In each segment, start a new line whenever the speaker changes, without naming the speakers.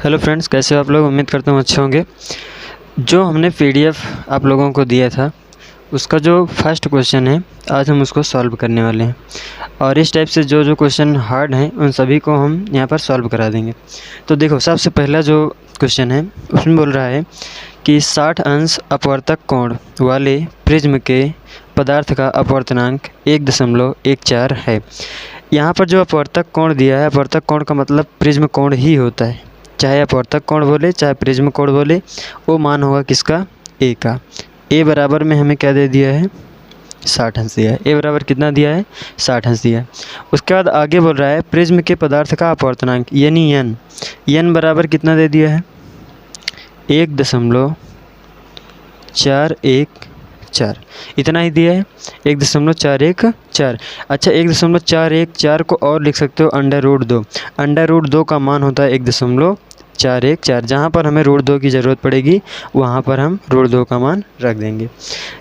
Hello friends, कैसे हो आप लोग। उम्मीद करता हूँ अच्छे होंगे। जो हमने पीडीएफ आप लोगों को दिया था उसका जो फर्स्ट क्वेश्चन है आज हम उसको सॉल्व करने वाले हैं। और इस टाइप से जो जो क्वेश्चन हार्ड हैं उन सभी को हम यहाँ पर सॉल्व करा देंगे। तो देखो, सबसे पहला जो क्वेश्चन है उसमें बोल रहा है कि 60 अंश अपवर्तक कोण वाले प्रिज्म के पदार्थ का अपवर्तनांक 1.14 है। यहाँ पर जो अपवर्तक कोण दिया है, अपवर्तक कोण का मतलब प्रिज्म कोण ही होता है। चाहे अपवर्तक कोण बोले चाहे प्रिज्म कोण बोले, वो मान होगा किसका, ए का। ए बराबर में हमें क्या दे दिया है, 60 अंश दिया है। ए बराबर कितना दिया है, 60 अंश दिया है। उसके बाद आगे बोल रहा है प्रिज्म के पदार्थ का अपवर्तनांक यानी एन। एन बराबर कितना दे दिया है, 1.414। इतना ही दिया है, 1.414। अच्छा, 1.414 को और लिख सकते हो √2। √2 का मान होता है 1.414। जहाँ पर हमें √2 की ज़रूरत पड़ेगी वहाँ पर हम √2 का मान रख देंगे।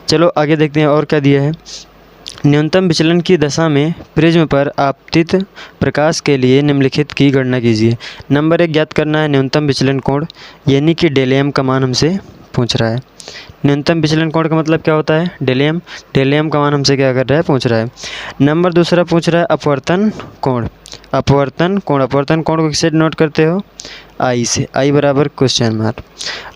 चलो आगे देखते हैं और क्या दिया है। न्यूनतम विचलन की दशा में प्रिज्म पर आपतित प्रकाश के लिए निम्नलिखित की गणना कीजिए। नंबर 1 ज्ञात करना है न्यूनतम विचलन कोण, यानी कि डेल का मान हमसे पूछ रहा है। न्यूनतम विचलन कोण का मतलब क्या होता है, डेल का मान हमसे क्या कर रहा है, पूछ रहा है। नंबर दूसरा पूछ रहा है अपवर्तन कोण। अपवर्तन कोण को किससे नोट करते हो, आई से। आई बराबर क्वेश्चन मार्क।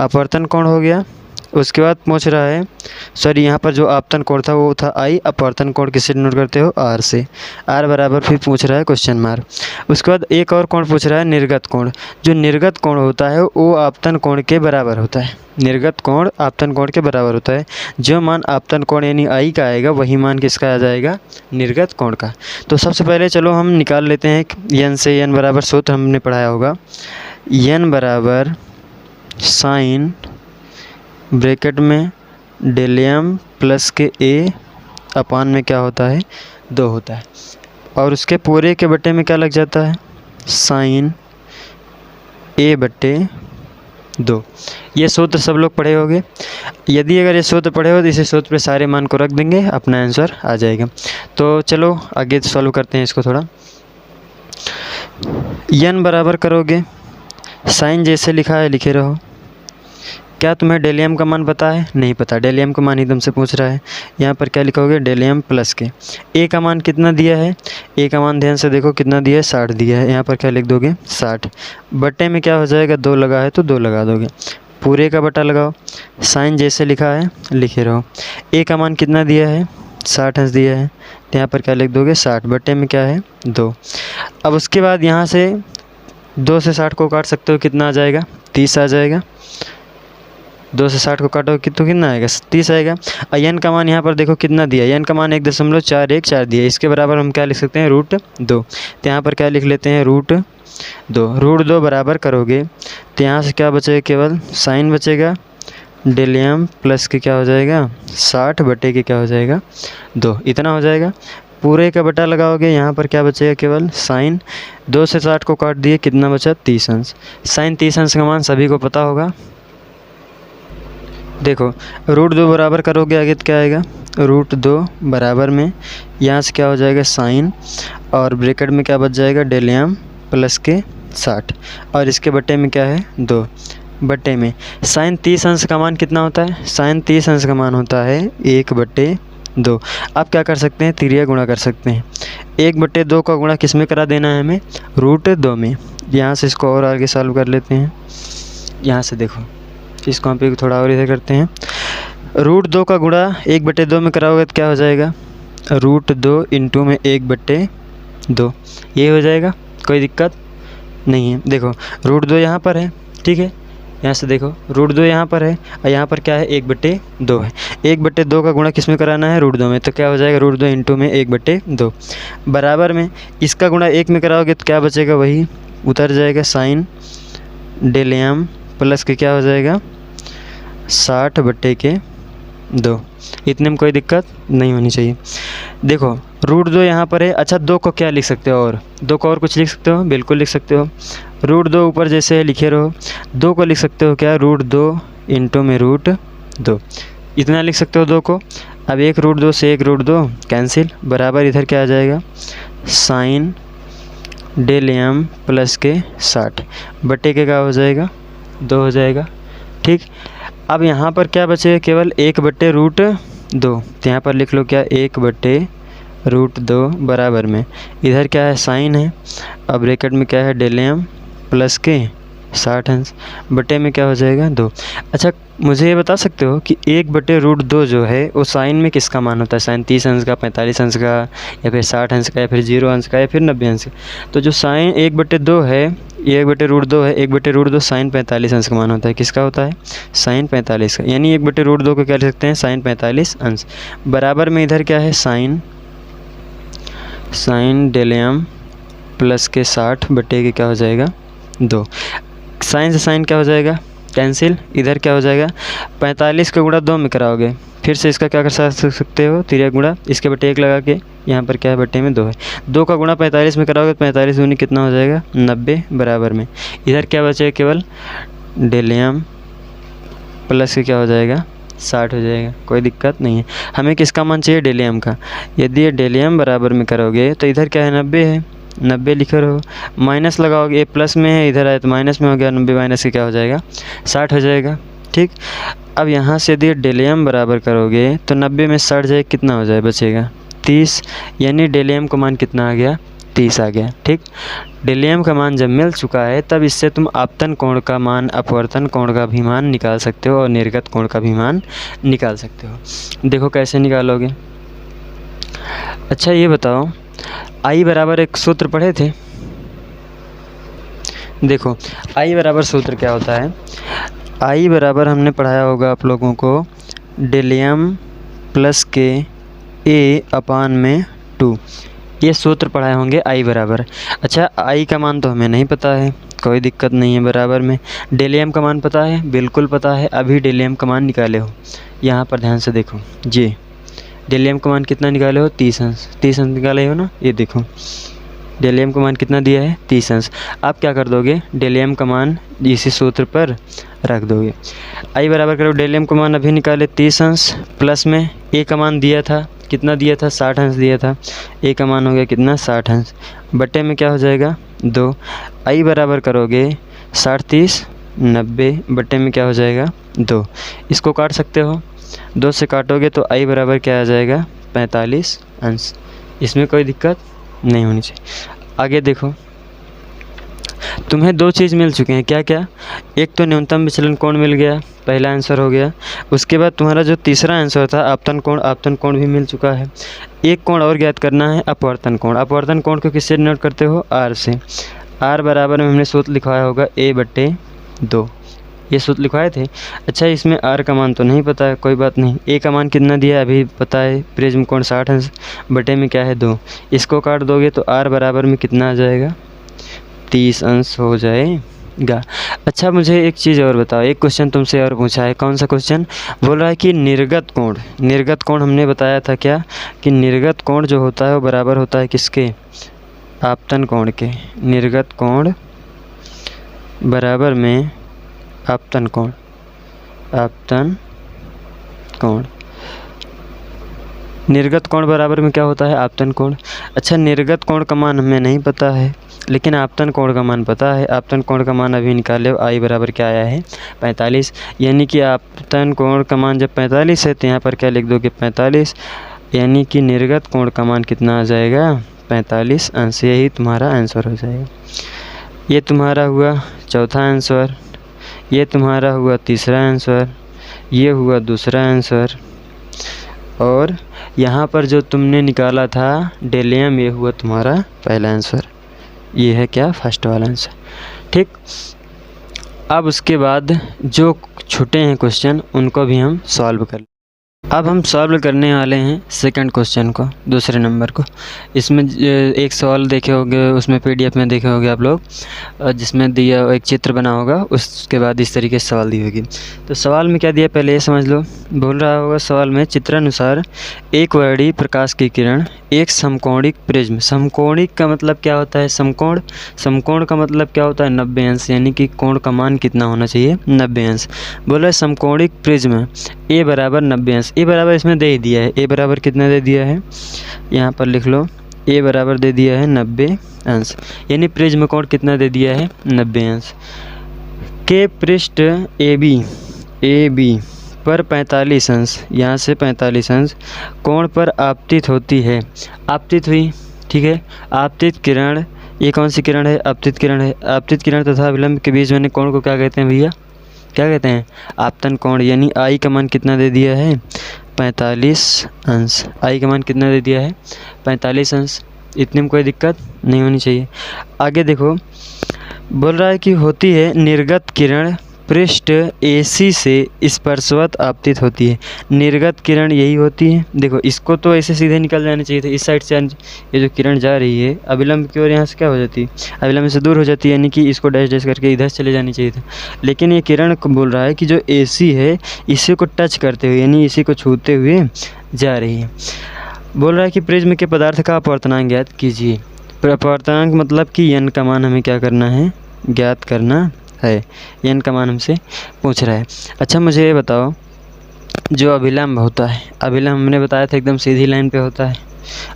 अपवर्तन कोण हो गया। उसके बाद पूछ रहा है, सॉरी यहाँ पर जो आपतन कोण था वो था आई। अपवर्तन कोण किससे नोट करते हो, आर से। आर बराबर फिर पूछ रहा है क्वेश्चन मार्क। उसके बाद एक और कोण पूछ रहा है निर्गत कोण। जो निर्गत कोण होता है वो आपतन कोण के बराबर होता है। निर्गत कोण आपतन कोण के बराबर होता है। जो मान आपतन कोण यानी आई का आएगा वही मान किसका आ जाएगा, निर्गत कोण का। तो सबसे पहले चलो हम निकाल लेते हैं एन से। एन बराबर सूत्र हमने पढ़ाया होगा, एन बराबर साइन ब्रैकेट में डेल एम प्लस के ए अपान में क्या होता है, 2 होता है। और उसके पूरे के बट्टे में क्या लग जाता है, साइन ए बट्टे 2। ये सूत्र सब लोग पढ़े होंगे। यदि अगर ये सूत्र पढ़े हो तो इसी सूत्र पे सारे मान को रख देंगे, अपना आंसर आ जाएगा। तो चलो आगे सॉल्व करते हैं इसको थोड़ा। एन बराबर करोगे, साइन जैसे लिखा है लिखे रहो। क्या तुम्हें डेल का मान पता है, नहीं पता। डेल का मान ही तुमसे पूछ रहा है। यहाँ पर क्या लिखोगे, डेल प्लस के ए का मान कितना दिया है, ए का मान ध्यान से देखो कितना दिया है, 60 दिया है। यहाँ पर क्या लिख दोगे, 60 बट्टे में क्या हो जाएगा, 2 लगा है तो 2 लगा दोगे। पूरे का बटा लगाओ, साइन जैसे लिखा है लिखे रहो। ए का मान कितना दिया है, 60 अंश दिया है। तो यहाँ पर क्या लिख दोगे, 60 बट्टे में क्या है, 2। अब उसके बाद यहाँ से 2 से 60 को काट सकते हो, कितना आ जाएगा, 30 आ जाएगा। 2 से 60 को काटो तो कितना आएगा, 30 आएगा। एन का मान यहाँ पर देखो कितना दिया, एन का मान 1.414 दिया। इसके बराबर हम क्या लिख सकते हैं, √2। तो यहाँ पर क्या लिख लेते हैं, √2। √2 बराबर करोगे तो यहाँ से क्या बचेगा, केवल साइन बचेगा। डेल एम प्लस के क्या हो जाएगा, 60 बटे के क्या हो जाएगा, 2। इतना हो जाएगा। पूरे का बटा लगाओगे, यहाँ पर क्या बचेगा, केवल साइन। 2 से 60 को काट दिए, कितना बचा, 30 अंश। साइन 30 अंश का मान सभी को पता होगा। देखो √2 बराबर करोगे आगे तो क्या आएगा, √2 बराबर में यहाँ से क्या हो जाएगा, साइन, और ब्रैकेट में क्या बच जाएगा, डेल एम प्लस के 60, और इसके बट्टे में क्या है, 2 बट्टे में साइन 30 अंश का मान कितना होता है, साइन 30 अंश का मान होता है 1/2। आप क्या कर सकते हैं, तिरिया गुणा कर सकते हैं। 1/2 का गुणा किस में करा देना है हमें, √2 में। यहाँ से इसको और आगे सॉल्व कर लेते हैं। यहाँ से देखो इसको हम पे थोड़ा और इधर करते हैं। √2 का गुणा 1/2 में कराओगे तो क्या हो जाएगा, √2 इंटू में 1/2, ये हो जाएगा। कोई दिक्कत नहीं है। देखो √2 यहाँ पर है, ठीक है। यहाँ से देखो √2 यहाँ पर है और यहाँ पर क्या है, 1/2 है। 1/2 का गुणा किस में कराना है, √2 में। तो क्या हो जाएगा, √2 इंटू में 1/2 बराबर में इसका गुणा 1 में कराओगे तो क्या बचेगा, वही उतर जाएगा। साइन डेल एम प्लस के क्या हो जाएगा, 60 बटे के 2। इतने में कोई दिक्कत नहीं होनी चाहिए। देखो √2 यहाँ पर है। अच्छा 2 को क्या लिख सकते हो, और 2 को और कुछ लिख सकते हो, बिल्कुल लिख सकते हो। √2 ऊपर जैसे लिखे रहो, 2 को लिख सकते हो क्या, √2 इंटू में √2, इतना लिख सकते हो 2 को। अब एक √2 से एक √2 कैंसिल, बराबर इधर क्या आ जाएगा, साइन डेल एम प्लस के 60 बटे के क्या हो जाएगा 2 हो जाएगा। ठीक, अब यहाँ पर क्या बचेगा केवल 1/√2। तो यहाँ पर लिख लो क्या 1/√2 बराबर में इधर क्या है साइन है, अब ब्रैकेट में क्या है डेल एम प्लस के 60 अंश बटे में क्या हो जाएगा 2। अच्छा मुझे ये बता सकते हो कि 1/√2 जो है वो साइन में किसका मान होता है, साइन 30 अंश का, 45 अंश का, या फिर 60 अंश का, या फिर 0 अंश का, या फिर 90 अंश का। तो जो साइन 1/2 है, 1/√2 है, 1/√2 साइन 45 अंश का मान होता है। किसका होता है साइन 45 का, यानी 1/√2 को क्या लिख सकते हैं साइन 45 अंश बराबर में इधर क्या है साइन डेल एम प्लस के 60 बटे के क्या हो जाएगा 2। साइन से साइन क्या हो जाएगा कैंसिल, इधर क्या हो जाएगा 45 का गुणा 2 में कराओगे, फिर से इसका क्या कर सकते हो तिर्यक गुणा, इसके बटे 1 लगा के यहाँ पर क्या है बटे में 2 है, 2 का गुणा 45 में कराओगे तो 45 दूनी कितना हो जाएगा 90 बराबर में इधर क्या बचेगा केवल डेल एम प्लस के क्या हो जाएगा 60 हो जाएगा। कोई दिक्कत नहीं है, हमें किसका मान चाहिए डेल एम का। यदि ये डेल एम बराबर में करोगे तो इधर क्या है 90 है, 90 लिखे रहो, माइनस लगाओगे, ये प्लस में है इधर आए तो माइनस में हो गया, 90 माइनस के क्या हो जाएगा 60 हो जाएगा। ठीक, अब यहाँ से यदि डेल एम बराबर करोगे तो 90 में 60 जाए कितना हो जाए बचेगा 30, यानी डेल एम का मान कितना आ गया 30 आ गया। ठीक, डेल एम का मान जब मिल चुका है तब इससे तुम आपतन कोण का मान, अपवर्तन कोण का भी मान निकाल सकते हो और निर्गत कोण का भी मान निकाल सकते हो। देखो कैसे निकालोगे। अच्छा ये बताओ आई बराबर एक सूत्र पढ़े थे, देखो आई बराबर सूत्र क्या होता है, आई बराबर हमने पढ़ाया होगा आप लोगों को डेल एम प्लस के ए अपान में 2, ये सूत्र पढ़ाए होंगे आई बराबर। अच्छा आई का मान तो हमें नहीं पता है, कोई दिक्कत नहीं है, बराबर में डेल एम का मान पता है, बिल्कुल पता है, अभी डेल एम का मान निकाले हो, यहाँ पर ध्यान से देखो जी डेल एम का मान कितना निकाले हो 30 अंश, 30 अंश निकाले हो ना, ये देखो डेल एम का मान कितना दिया है 30 अंश। आप क्या कर दोगे डेल एम का मान इसी सूत्र पर रख दोगे, आई बराबर करो डेल एम का मान अभी निकाले 30 अंश प्लस में ए का मान दिया था कितना दिया था 60 अंश दिया था, ए का मान हो गया कितना 60 अंश बटे में क्या हो जाएगा 2, आई बराबर करोगे 60 30 90 बटे में क्या हो जाएगा 2, इसको काट सकते हो, 2 से काटोगे तो आई बराबर क्या आ जाएगा 45 अंश, इसमें कोई दिक्कत नहीं होनी चाहिए। आगे देखो तुम्हें 2 चीज़ मिल चुके हैं, क्या क्या, एक तो न्यूनतम विचलन कोण मिल गया, पहला आंसर हो गया, उसके बाद तुम्हारा जो तीसरा आंसर था आपतन कोण भी मिल चुका है। एक कोण और ज्ञात करना है अपवर्तन कोण, अपवर्तन कोण को किससे डिनोट करते हो आर से, आर बराबर में हमने सूत्र लिखवाया होगा a/2, ये सूत्र लिखवाए थे। अच्छा इसमें आर का मान तो नहीं पता है, कोई बात नहीं, ए का मान कितना दिया है अभी पता है, प्रिज्म कोण 60 अंश बटे में क्या है 2, इसको काट दोगे तो आर बराबर में कितना आ जाएगा 30 अंश हो जाएगा। अच्छा मुझे एक चीज़ और बताओ, एक क्वेश्चन तुमसे और पूछा है, कौन सा क्वेश्चन, बोल रहा है कि निर्गत कोण हमने बताया था क्या कि निर्गत कोण जो होता है वो बराबर होता है किसके आपतन कोण के, निर्गत कोण बराबर में आपतन कोण निर्गत कोण बराबर में क्या होता है आपतन कोण। अच्छा निर्गत कोण का मान हमें नहीं पता है लेकिन आपतन कोण का मान पता है, आपतन कोण का मान अभी निकाले, आई बराबर क्या आया है 45, यानी कि आपतन कोण का मान जब 45 है तो यहाँ पर क्या लिख दोगे 45, यानी कि निर्गत कोण का मान कितना आ जाएगा 45 अंश, यही तुम्हारा आंसर हो जाएगा। ये तुम्हारा हुआ चौथा आंसर, ये तुम्हारा हुआ तीसरा आंसर, ये हुआ दूसरा आंसर, और यहाँ पर जो तुमने निकाला था डेल एम ये हुआ तुम्हारा पहला आंसर, ये है क्या फर्स्ट वाला आंसर। ठीक, अब उसके बाद जो छूटे हैं क्वेश्चन उनको भी हम सॉल्व कर, अब हम सॉल्व करने वाले हैं सेकंड क्वेश्चन को, दूसरे नंबर को। इसमें एक सवाल देखे होंगे, उसमें पीडीएफ में देखे होंगे आप लोग, जिसमें दिया एक चित्र बना होगा, उसके बाद इस तरीके से सवाल दी होगी। तो सवाल में क्या दिया पहले ये समझ लो, बोल रहा होगा सवाल में चित्रानुसार एक वर्णीय प्रकाश की किरण एक समकोणिक प्रिज्म, समकोणिक का मतलब क्या होता है समकोण, समकोण का मतलब क्या होता है 90 अंश, यानी कि कोण का मान कितना होना चाहिए 90 अंश। बोला समकोणिक प्रिज्म ए बराबर 90 अंश, ए बराबर इसमें दे ही दिया है, ए बराबर कितना दे दिया है यहाँ पर लिख लो ए बराबर दे दिया है 90 अंश, यानी प्रिज्म कोण कितना दे दिया है 90 अंश। के पृष्ठ ए बी पर 45 अंश, यहाँ से 45 अंश कोण पर आपतित होती है। आपतित हुई, ठीक है। आपतित किरण, ये कौन सी किरण है? आपतित किरण है। आपतित किरण तथा विलंब के बीच बने कोण को क्या कहते हैं भैया? क्या कहते हैं? आपतन कोण। यानी आई का मान कितना दे दिया है? 45 अंश। आई का मान कितना दे दिया है? 45 अंश। इतने में कोई दिक्कत नहीं होनी चाहिए। आगे देखो, बोल रहा है कि होती है निर्गत किरण पृष्ठ AC से स्पर्शवत आपतित होती है। निर्गत किरण यही होती है। देखो, इसको तो ऐसे सीधे निकल जाने चाहिए थे, इस साइड से ये जो किरण जा रही है अविलंब की ओर, यहाँ से क्या हो जाती है? अविलंब से दूर हो जाती है, यानी कि इसको डैश डैश करके इधर चले जानी चाहिए था। लेकिन ये किरण को बोल रहा है कि जो AC है इसी को टच करते हुए, यानी इसी को छूते हुए जा रही है। बोल रहा है कि प्रिज्म के पदार्थ का अपवर्तनांक ज्ञात कीजिए। अपवर्तनांक मतलब कि n का मान हमें क्या करना है? ज्ञात करना है। n का मान हमसे पूछ रहा है। अच्छा, मुझे ये बताओ, जो अभिलंब होता है, अभिलंब हमने बताया था एकदम सीधी लाइन पे होता है,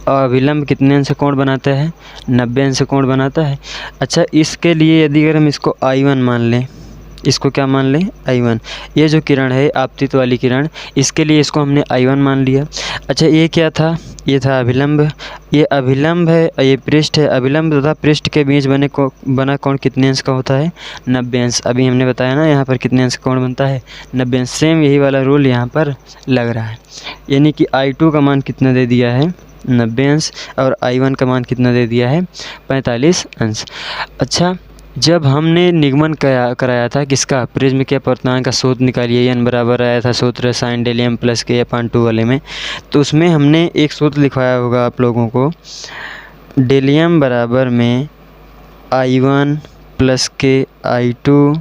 और अभिलंब कितने अंश कोण बनाता है? 90 अंश कोण बनाता है। अच्छा, इसके लिए यदि अगर हम इसको I1 मान लें, इसको क्या मान लें? I1। ये जो किरण है आपतित वाली किरण, इसके लिए इसको हमने I1 मान लिया। अच्छा, ये क्या था? ये था अभिलंब। ये अभिलंब है, ये पृष्ठ है। अभिलंब तथा पृष्ठ के बीच बना कोण कितने अंश का होता है? 90 अंश। अभी हमने बताया ना यहाँ पर कितने अंश कोण बनता है? 90 अंश। सेम यही वाला रूल यहाँ पर लग रहा है, यानी कि I2 का मान कितना दे दिया है? 90 अंश, और I1 का मान कितना दे दिया है? 45 अंश। अच्छा, जब हमने निगमन कराया था किसका? प्रिज्म के अपवर्तनांक का सूत्र निकालिए, n बराबर आया था सूत्र साइन डेलियम प्लस के अपान 2 वाले में, तो उसमें हमने एक सूत्र लिखवाया होगा आप लोगों को, डेलियम बराबर में I1 प्लस के I2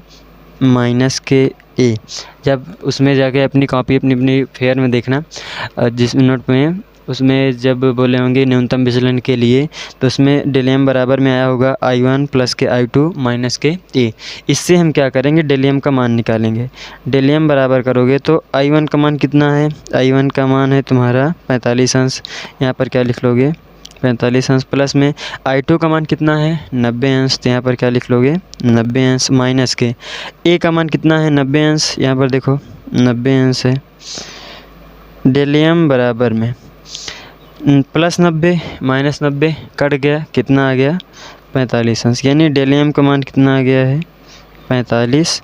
माइनस के A। जब उसमें जाके अपनी कॉपी अपनी फेयर में देखना, जिस नोट में उसमें जब बोले होंगे न्यूनतम विचलन के लिए, तो उसमें डेलियम बराबर में आया होगा I1 प्लस के I2 माइनस के A। इससे हम क्या करेंगे? डेलियम का मान निकालेंगे। डेलियम बराबर करोगे तो I1 का मान कितना है? I1 का मान है तुम्हारा 45 अंश। यहाँ पर क्या लिख लोगे? 45 अंश, प्लस में I2 का मान कितना है? 90 अंश। तो यहाँ पर क्या लिख लोगे? 90 अंश, माइनस के A का मान कितना है? 90 अंश। यहाँ पर देखो 90 अंश है। डेलियम बराबर में प्लस 90 माइनस 90 कट गया, कितना आ गया? 45 अंश। यानी डेलियम का मान कितना आ गया है? 45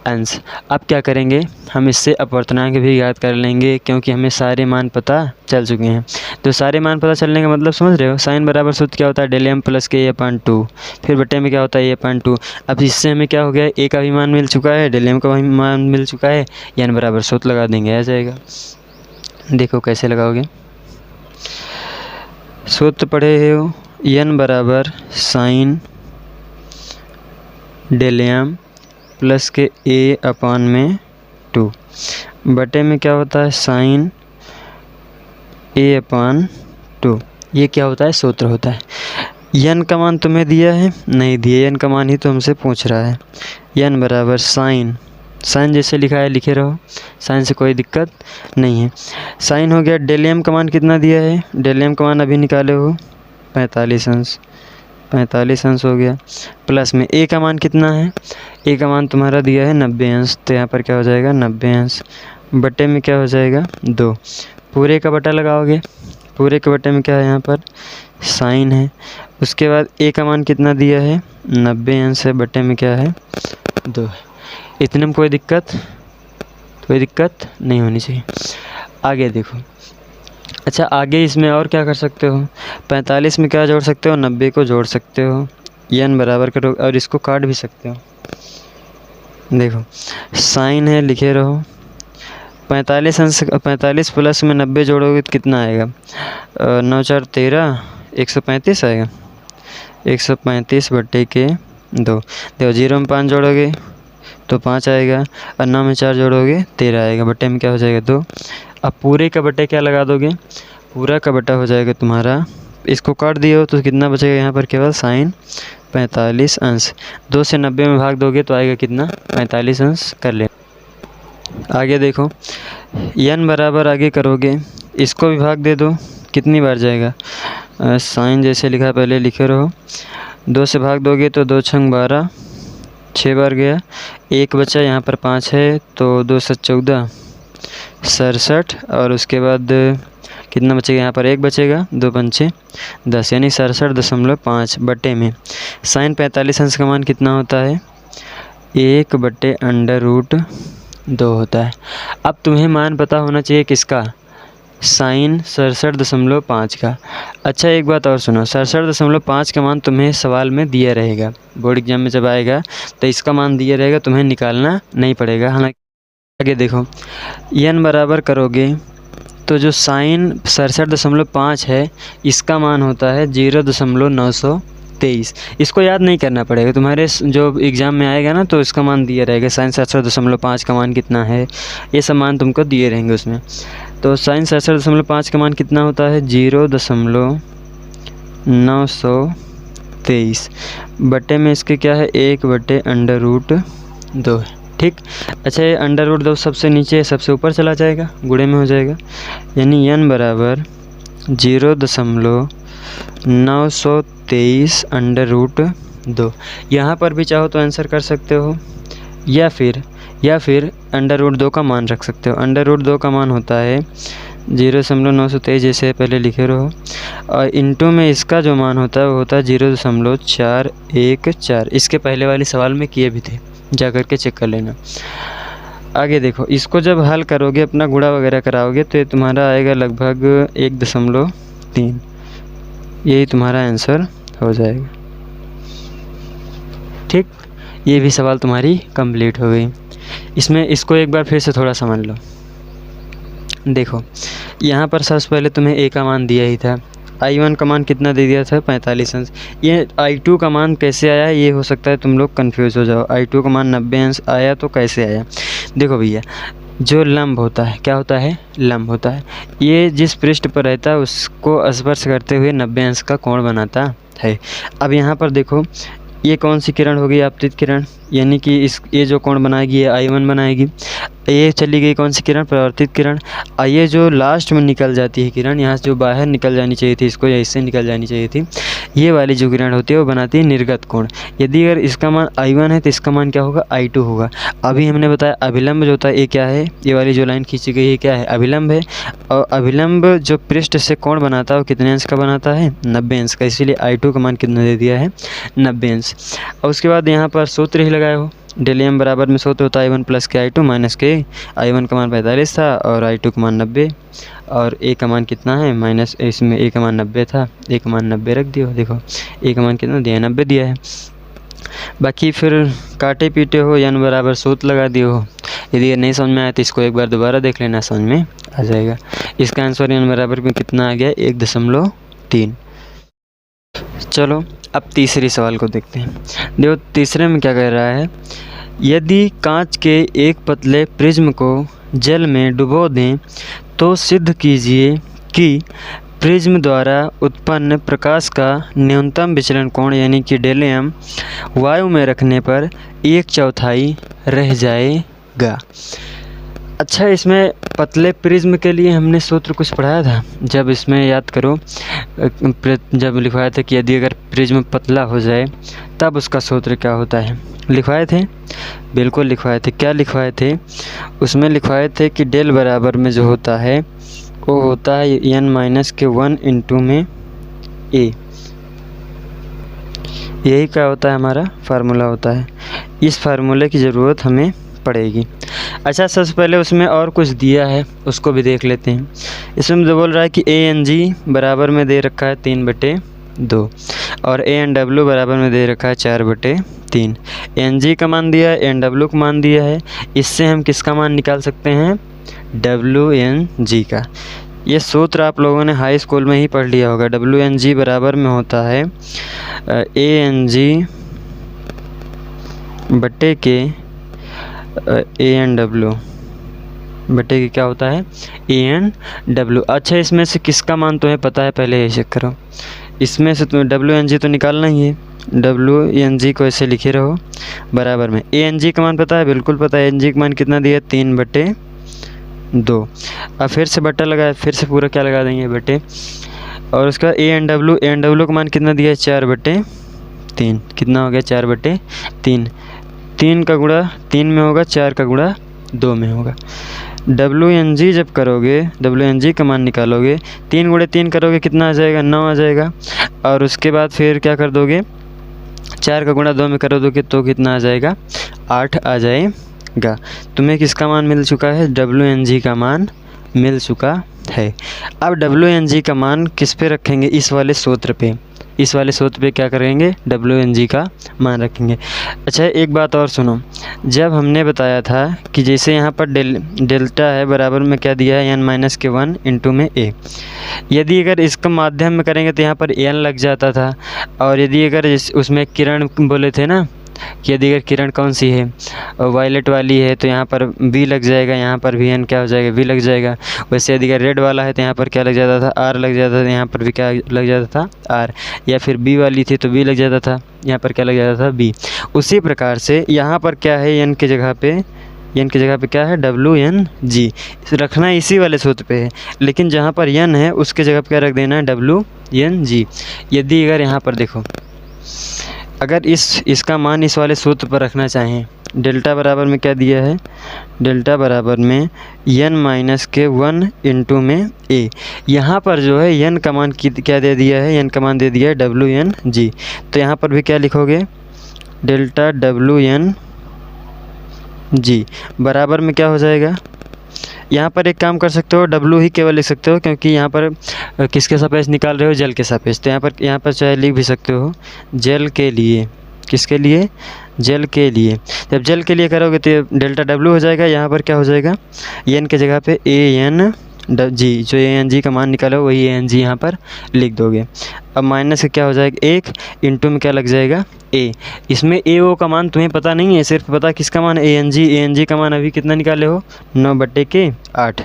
अंश। अब क्या करेंगे? हम इससे अपवर्तनांक भी याद कर लेंगे, क्योंकि हमें सारे मान पता चल चुके हैं। तो सारे मान पता चलने का मतलब समझ रहे हो? साइन बराबर सूत्र क्या होता है? डेलियम प्लस के A/2, फिर बटे में क्या होता है? A/2। अब इससे हमें क्या हो गया? A का भी मान मिल चुका है, डेलियम का भी मान मिल चुका है, n बराबर सूत्र लगा देंगे, आ जाएगा। देखो कैसे लगाओगे? सूत्र पढ़े हो, n बराबर साइन डेलियम प्लस के A/2 बटे में क्या होता है? Sign A/2। ये क्या होता है? सूत्र होता है। n का मान तुम्हें दिया है? नहीं दिया, n का मान ही तो हमसे पूछ रहा है। n बराबर साइन जैसे लिखा है लिखे रहो, साइन से कोई दिक्कत नहीं है। साइन हो गया। डेलियम का मान कितना दिया है? डेलियम का मान अभी निकाले हो 45 अंश। 45 अंश हो गया, प्लस में A का मान कितना है? A का मान तुम्हारा दिया है 90 अंश। तो यहाँ पर क्या हो जाएगा? 90 अंश बटे में क्या हो जाएगा? 2। पूरे का बटा लगाओगे, पूरे के बटे में क्या है? यहाँ पर साइन है। उसके बाद A का मान कितना दिया है? 90 अंश है, बटे में क्या है? 2। इतने में कोई दिक्कत नहीं होनी चाहिए। आगे देखो। अच्छा, आगे इसमें और क्या कर सकते हो? 45 में क्या जोड़ सकते हो? 90 को जोड़ सकते हो, n बराबर करो, और इसको काट भी सकते हो। देखो साइन है, लिखे रहो। 45 प्लस में 90 जोड़ोगे तो कितना आएगा? 9 4 13, 135 आएगा। 135 बटे के 2। देखो 0 में 5 जोड़ोगे तो 5 आएगा, और 9 में 4 जोड़ोगे 13 आएगा, बटे में क्या हो जाएगा? 2। अब पूरे का बटे क्या लगा दोगे? पूरा का बटा हो जाएगा तुम्हारा, इसको काट दिए हो तो कितना बचेगा यहाँ पर? केवल साइन 45 अंश। 2 से 90 में भाग दोगे तो आएगा कितना? 45 अंश। कर ले। आगे देखो, n बराबर आगे करोगे, इसको भी भाग दे दो, कितनी बार जाएगा? साइन जैसे लिखा पहले लिखे रहो। 2 से भाग दोगे तो 2 छंग 12, 6 बार गया, 1 बचा, यहाँ पर 5 है तो 2 से 14 67, और उसके बाद कितना बचेगा, यहाँ पर 1 बचेगा, 2 पंचे 10, यानी 67.5 बटे में साइन 45 अंश का मान कितना होता है, 1/√2 होता है। अब तुम्हें मान पता होना चाहिए किसका, साइन 67.5 का। अच्छा एक बात और सुनो, 67.5 का मान तुम्हें सवाल में दिया रहेगा, बोर्ड एग्जाम में जब आएगा तो इसका मान दिया रहेगा, तुम्हें निकालना नहीं पड़ेगा। हालांकि आगे देखो n बराबर करोगे तो जो साइन 67.5 है इसका मान होता है 0.923। इसको याद नहीं करना पड़ेगा, तुम्हारे जो एग्ज़ाम में आएगा ना तो इसका मान दिया रहेगा, साइन 67.5 का मान कितना है, ये सब मान तुमको दिए रहेंगे उसमें। तो साइन 67.5 का मान कितना होता है, 0.923 बटे में इसके क्या है, 1/√2 है। ठीक। अच्छा ये √2 सबसे नीचे सबसे ऊपर चला जाएगा, गुणे में हो जाएगा, यानी n बराबर 0.923 √2। यहाँ पर भी चाहो तो आंसर कर सकते हो, या फिर √2 का मान रख सकते हो। √2 का मान होता है 0.923 जैसे पहले लिखे रहो, और इंटू में इसका जो मान होता है वो होता है 0.414। इसके पहले वाले सवाल में किए भी थे, जा कर के चेक कर लेना। आगे देखो, इसको जब हल करोगे, अपना गुणा वगैरह कराओगे तो ये तुम्हारा आएगा लगभग 1.3, यही तुम्हारा आंसर हो जाएगा। ठीक, ये भी सवाल तुम्हारी कंप्लीट हो गई। इसमें इसको एक बार फिर से थोड़ा समझ लो। देखो यहाँ पर सबसे पहले तुम्हें a का मान दिया ही था, I1 का मान कितना दे दिया था, 45 अंश। ये I2 का मान कैसे आया, ये हो सकता है तुम लोग कंफ्यूज हो जाओ, I2 का मान 90 अंश आया तो कैसे आया। देखो भैया, जो लंब होता है, क्या होता है, लंब होता है, ये जिस पृष्ठ पर रहता है उसको स्पर्श करते हुए 90 अंश का कोण बनाता है। अब यहाँ पर देखो, ये कौन सी किरण होगी, आपतित किरण, यानी कि ये जो कोण बनाएगी ये I1 बनाएगी। ये चली गई कौन सी किरण, परावर्तित किरण। ये जो लास्ट में निकल जाती है किरण, यहाँ से जो बाहर निकल जानी चाहिए थी, इसको या इससे निकल जानी चाहिए थी, ये वाली जो किरण होती है वो बनाती है निर्गत कोण। यदि अगर इसका मान I1 है तो इसका मान क्या होगा, I2 होगा। अभी हमने बताया अभिलंब जो होता है ये क्या है, ये वाली जो लाइन खींची गई है क्या है, अभिलंब है। और अभिलंब जो पृष्ठ से कोण बनाता है वो कितने अंश का बनाता है, 90 अंश का, इसीलिए I2 का मान कितना दे दिया है, 90 अंश। और उसके बाद यहाँ पर सूत्र ही लगाए हो, डेल m बराबर में सूत्र होता है I1 प्लस के I2 माइनस के, I1 का मान 45 था और I2 का मान 90, और a का मान कितना है माइनस, इसमें a का मान 90 था, a का मान 90 रख दियो। देखो a का मान कितना दिया है, 90 दिया है। बाकी फिर काटे पीटे हो, n बराबर सूत्र लगा दियो हो। यदि ये नहीं समझ में आया तो इसको एक बार दोबारा देख लेना, समझ में आ जाएगा। इसका आंसर n बराबर में कितना आ गया, 1.3। चलो अब तीसरे सवाल को देखते हैं। देखो तीसरे में क्या कह रहा है, यदि कांच के एक पतले प्रिज्म को जल में डुबो दें तो सिद्ध कीजिए कि प्रिज्म द्वारा उत्पन्न प्रकाश का न्यूनतम विचलन कोण यानी कि डेल m वायु में रखने पर 1/4 रह जाएगा। अच्छा, इसमें पतले प्रिज्म के लिए हमने सूत्र कुछ पढ़ाया था, जब इसमें याद करो, जब लिखवाया था कि यदि अगर प्रिज्म पतला हो जाए तब उसका सूत्र क्या होता है, लिखवाए थे, बिल्कुल लिखवाए थे। क्या लिखवाए थे, उसमें लिखवाए थे कि डेल बराबर में जो होता है वो होता है n-1 इंटू में a, यही क्या होता है, हमारा फार्मूला होता है। इस फार्मूले की ज़रूरत हमें पड़ेगी। अच्छा, सबसे पहले उसमें और कुछ दिया है, उसको भी देख लेते हैं। इसमें जो बोल रहा है कि ANG बराबर में दे रखा है 3/2 और ANW बराबर में दे रखा है 4/3। NG का मान दिया है, NW का मान दिया है, इससे हम किसका मान निकाल सकते हैं, WNG का। ये सूत्र आप लोगों ने हाई स्कूल में ही पढ़ लिया होगा। WNG बराबर में होता है ANG बटे के ANW बटे के क्या होता है, ANW। अच्छा, इसमें से किसका मान तुम्हें पता है, पहले ये चेक करो। इसमें से तुम्हें WNG तो निकालना ही है, WNG को ऐसे लिखे रहो बराबर में। ANG का मान पता है, बिल्कुल पता है। ANG का मान कितना दिया, 3/2। अब फिर से बट्टा लगाए, फिर से पूरा क्या लगा देंगे, बटे। और उसका ए एन डब्ल्यू का मान कितना दिया है 4/3। कितना हो गया 4/3। 3 का गुणा 3 में होगा, 4 का गुणा 2 में होगा। WNG जब करोगे, WNG का मान निकालोगे, 3 गुणे 3 करोगे कितना आ जाएगा 9 आ जाएगा। और उसके बाद फिर क्या कर दोगे, 4 का गुणा 2 में कर दोगे तो कितना आ जाएगा 8 आ जाएगा। तुम्हें किसका मान मिल चुका है, WNG का मान मिल चुका है। अब WNG का मान किस पे रखेंगे, इस वाले सूत्र पे। इस वाले सूत्र पे क्या करेंगे, WNG का मान रखेंगे। अच्छा एक बात और सुनो, जब हमने बताया था कि जैसे यहाँ पर डेल्टा है बराबर में क्या दिया है n-1 इंटू में a। यदि अगर इसका माध्यम में करेंगे तो यहाँ पर n लग जाता था। और यदि अगर उसमें किरण बोले थे ना कि यदि अगर किरण कौन सी है, वायलेट वाली है, तो यहाँ पर b लग जाएगा, यहाँ पर भी n क्या हो जाएगा v लग जाएगा। वैसे यदि अगर रेड वाला है तो यहाँ पर क्या लग जाता था r लग जाता था, यहाँ पर भी क्या लग जाता था r। या फिर b वाली थी तो b लग जाता था, यहाँ पर क्या लग जाता था b। उसी प्रकार से यहाँ पर क्या है n की जगह पे क्या है WNG रखना इसी वाले सूत्र पे है। लेकिन जहाँ पर n है उसके जगह पे क्या रख देना है WNG। यदि अगर यहाँ पर देखो, अगर इसका मान इस वाले सूत्र पर रखना चाहें, डेल्टा बराबर में क्या दिया है, डेल्टा बराबर में n-1 इंटू में a। यहाँ पर जो है n का मान क्या दे दिया है, n का मान दे दिया है WNG। तो यहाँ पर भी क्या लिखोगे, डेल्टा WNG बराबर में क्या हो जाएगा। यहाँ पर एक काम कर सकते हो, W ही केवल लिख सकते हो, क्योंकि यहाँ पर किसके सापेक्ष निकाल रहे हो, जल के सापेक्ष। तो यहाँ पर चाहे लिख भी सकते हो जल के लिए। किसके लिए, जल के लिए। जब जल के लिए करोगे तो डेल्टा W हो जाएगा, यहाँ पर क्या हो जाएगा n के जगह पे ANG, जो ANG का मान निकाला हो वही ANG यहाँ पर लिख दोगे। अब माइनस क्या हो जाएगा 1 इंटू में क्या लग जाएगा a। इसमें AO का मान तुम्हें पता नहीं है, सिर्फ पता किसका मान ANG का मान अभी कितना निकाले हो 9/8।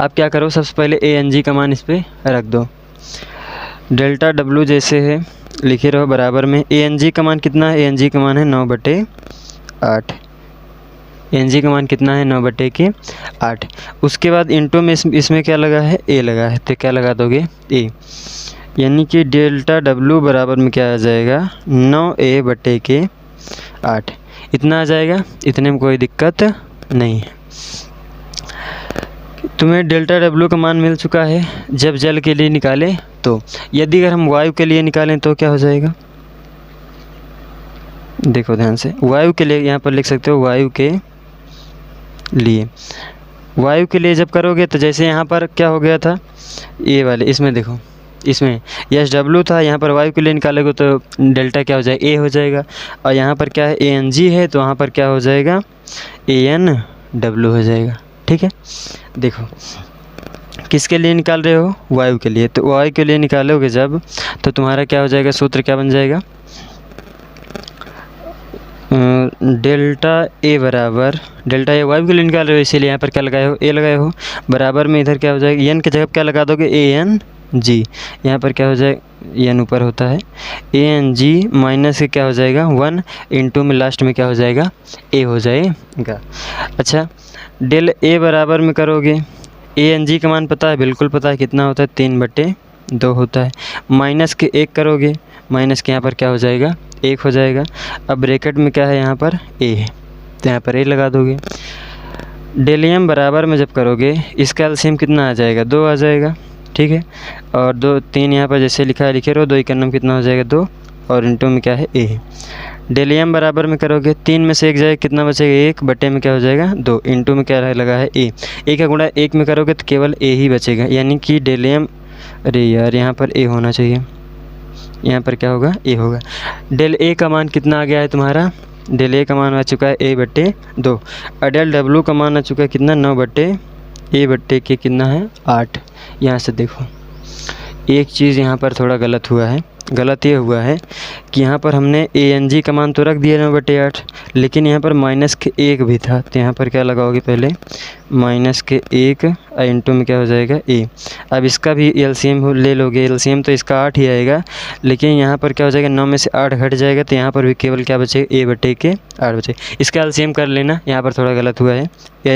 अब क्या करो, सबसे पहले ANG का मान इस पर रख दो। डेल्टा W जैसे है लिखे रहो बराबर में ANG का मान कितना है, ANG का मान है 9/8। ANG का मान कितना है 9/8। उसके बाद इंटू में इसमें क्या लगा है a लगा है, तो क्या लगा दोगे a। यानी कि डेल्टा W बराबर में क्या आ जाएगा 9a/8। इतना आ जाएगा, इतने में कोई दिक्कत नहीं है। तुम्हें डेल्टा W का मान मिल चुका है जब जल के लिए निकालें तो। यदि अगर हम वायु के लिए निकालें तो क्या हो जाएगा, देखो ध्यान से। वायु के लिए यहाँ पर लिख सकते हो, वायु के लिए जब करोगे तो जैसे यहाँ पर क्या हो गया था ये वाले, इसमें देखो, इसमें W था, यहाँ पर वायु के लिए निकालोगे तो डेल्टा क्या हो जाएगा a हो जाएगा। और यहाँ पर क्या है ANG है, तो वहाँ पर क्या हो जाएगा ANW हो जाएगा। ठीक है, देखो किसके लिए निकाल रहे हो, वायु के लिए। तो वायु के लिए निकालोगे जब, तो तुम्हारा क्या हो जाएगा, सूत्र क्या बन जाएगा, डेल्टा A बराबर, डेल्टा A वायु के लिए निकाल रहे हो इसीलिए यहाँ पर क्या लगाए हो a लगाए हो, बराबर में इधर क्या हो जाएगा n की जगह क्या लगा दोगे ANG। यहाँ पर क्या हो जाएगा n ऊपर होता है ANG माइनस के क्या हो जाएगा 1 इंटू में लास्ट में क्या हो जाएगा a हो जाएगा। अच्छा डेल A बराबर में करोगे, ANG का मान पता है, बिल्कुल पता है कितना होता है 3/2 होता है। माइनस के 1 करोगे, माइनस के यहाँ पर क्या हो जाएगा 1 हो जाएगा। अब ब्रैकेट में क्या है यहाँ पर a है, तो यहाँ पर a लगा दोगे। डेल M बराबर में जब करोगे इसका एलसीएम कितना आ जाएगा 2 आ जाएगा। ठीक है, और 2 3 यहाँ पर जैसे लिखा है लिखे रहो, 2 1 कितना हो जाएगा 2, और इंटू में क्या है a है। डेल M बराबर में करोगे 3 में से 1 जाएगा, कितना बचेगा 1 बटे में क्या हो जाएगा 2, इंटू में क्या लगा है a। a का गुणा 1 में करोगे तो केवल a ही बचेगा, यानी कि डेल M, अरे यार यहाँ पर a होना चाहिए, यहाँ पर क्या होगा a होगा। डेल A का मान कितना आ गया है तुम्हारा, डेल A का मान आ चुका है a/2। और डेल W का मान आ चुका है कितना 9/a/के कितना है 8। यहाँ से देखो एक चीज़ यहाँ पर थोड़ा गलत हुआ है, गलत ये हुआ है कि यहाँ पर हमने ANG का मान तो रख दिया 9/8, लेकिन यहाँ पर माइनस के 1 भी था। तो यहाँ पर क्या लगाओगे, पहले माइनस के 1 इंटू में क्या हो जाएगा a। अब इसका भी LCM ले लोगे, LCM तो इसका 8 ही आएगा, लेकिन यहाँ पर क्या हो जाएगा 9 में से 8 घट जाएगा, तो यहाँ पर भी केवल क्या बचेगा a/के 8 बचेगा। इसका LCM कर लेना, यहाँ पर थोड़ा गलत हुआ है।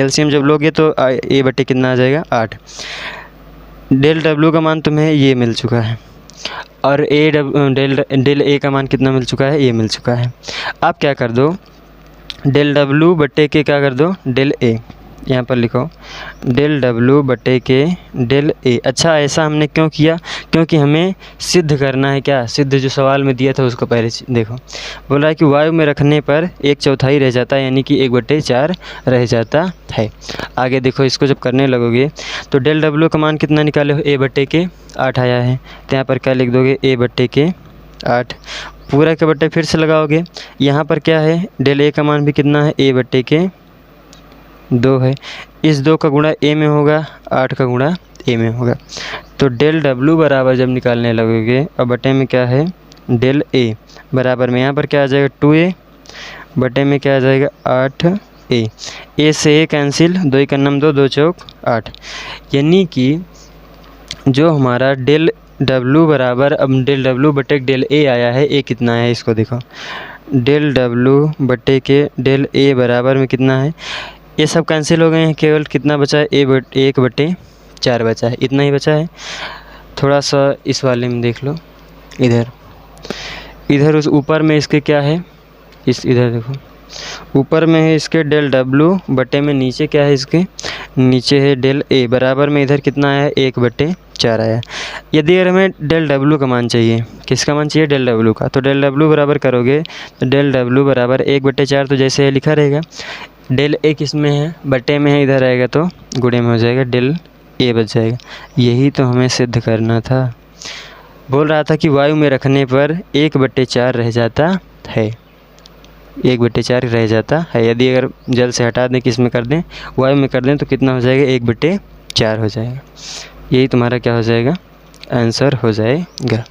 LCM जब लोगे तो a/कितना आ जाएगा 8। डेल डब्ल्यू का मान तुम्हें ये मिल चुका है और डेल ए का मान कितना मिल चुका है, ये मिल चुका है। अब क्या कर दो, डेल डब्ल्यू बटे के क्या कर दो, डेल ए, यहाँ पर लिखो डेल डब्ल्यू बटे के डेल ए। अच्छा ऐसा हमने क्यों किया, क्योंकि हमें सिद्ध करना है, क्या सिद्ध जो सवाल में दिया था उसको पहले देखो। बोला है कि वायु में रखने पर 1/4 रह जाता है, यानी कि 1/4 रह जाता है। आगे देखो, इसको जब करने लगोगे तो डेल डब्ल्यू का मान कितना निकाले हो, ए बटे के 8 आया है, तो यहाँ पर क्या लिख दोगे, ए बटे के 8 पूरा के बटे फिर से लगाओगे। यहाँ पर क्या है, डेल ए का मान भी कितना है, ए बटे के 2 है। इस 2 का गुणा ए में होगा, 8 का गुणा ए में होगा। तो डेल डब्ल्यू बराबर जब निकालने लगोगे और बटे में क्या है, डेल ए बराबर में यहाँ पर क्या आ जाएगा, 2a बटे में क्या आ जाएगा, 8a। ए से ए कैंसिल, 2 का नम 2, 2 चौक 8, यानी कि जो हमारा डेल डब्ल्यू बराबर, अब डेल डब्ल्यू बटे डेल ए आया है, ए कितना है इसको देखो, डेल डब्ल्यू बटे के डेल ए बराबर में कितना है, ये सब कैंसिल हो गए हैं, केवल कितना बचा है, 1/4 बचा है, इतना ही बचा है। थोड़ा सा इस वाले में देख लो, इधर उस ऊपर में इसके क्या है, इधर देखो ऊपर में है इसके डेल डब्ल्यू बटे में नीचे क्या है, इसके नीचे है डेल ए बराबर में इधर कितना आया, 1/4 आया। यदि अगर हमें डेल डब्ल्यू का मान चाहिए, किसका मान चाहिए, डेल डब्ल्यू का, तो डेल डब्ल्यू बराबर करोगे तो डेल डब्ल्यू बराबर 1/4, तो जैसे लिखा रहेगा, डेल ए किस में है, बटे में है, इधर आएगा तो गुणे में हो जाएगा, डेल ए बच जाएगा। यही तो हमें सिद्ध करना था। बोल रहा था कि वायु में रखने पर 1/4 रह जाता है, 1/4 रह जाता है। यदि अगर जल से हटा दें, किस में कर दें, वायु में कर दें, तो कितना हो जाएगा, 1/4 हो जाएगा। यही तुम्हारा क्या हो जाएगा, आंसर हो जाएगा।